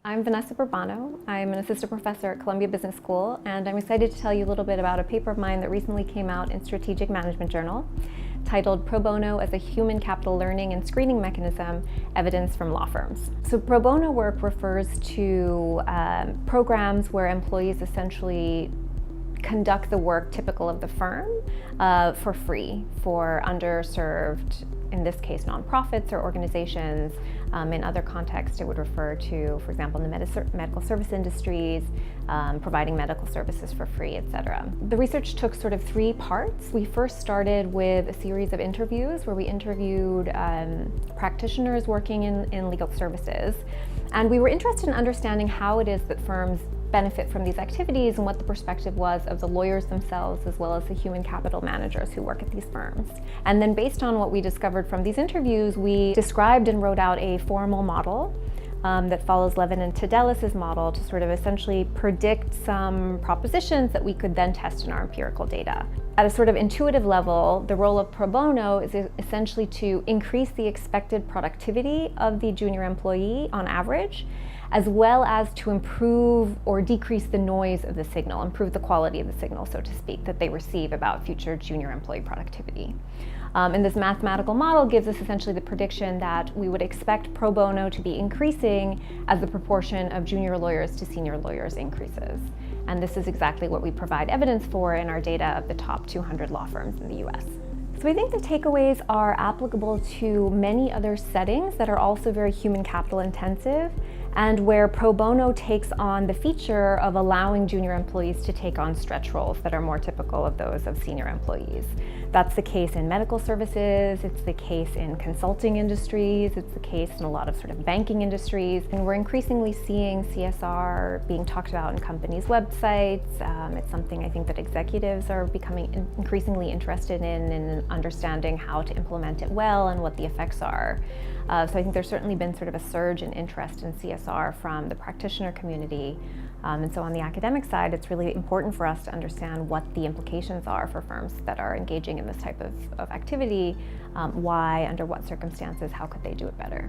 I'm Vanessa Burbano. I'm an assistant professor at Columbia Business School, and I'm excited to tell you a little bit about a paper of mine that recently came out in Strategic Management Journal titled Pro Bono as a Human Capital Learning and Screening Mechanism, Evidence from Law Firms. So pro bono work refers to programs where employees essentially conduct the work typical of the firm for free for underserved, in this case, nonprofits or organizations. In other contexts, it would refer to, for example, in the medical service industries, providing medical services for free, etc. The research took sort of three parts. We first started with a series of interviews where we interviewed practitioners working in legal services. And we were interested in understanding how it is that firms benefit from these activities and what the perspective was of the lawyers themselves as well as the human capital managers who work at these firms. And then based on what we discovered from these interviews, we described and wrote out a formal model that follows Levin and Tadelis' model to sort of essentially predict some propositions that we could then test in our empirical data. At a sort of intuitive level, the role of pro bono is essentially to increase the expected productivity of the junior employee on average, as well as to improve or decrease the noise of the signal, improve the quality of the signal, so to speak, that they receive about future junior employee productivity. And this mathematical model gives us essentially the prediction that we would expect pro bono to be increasing as the proportion of junior lawyers to senior lawyers increases. And this is exactly what we provide evidence for in our data of the top 200 law firms in the US. So I think the takeaways are applicable to many other settings that are also very human capital intensive, and where pro bono takes on the feature of allowing junior employees to take on stretch roles that are more typical of those of senior employees. That's the case in medical services, it's the case in consulting industries, it's the case in a lot of sort of banking industries, and we're increasingly seeing CSR being talked about in companies' websites. It's something I think that executives are becoming increasingly interested in understanding how to implement it well and what the effects are. So I think there's certainly been sort of a surge in interest in CSR from the practitioner community. And so on the academic side, it's really important for us to understand what the implications are for firms that are engaging in this type of activity, why, under what circumstances, how could they do it better.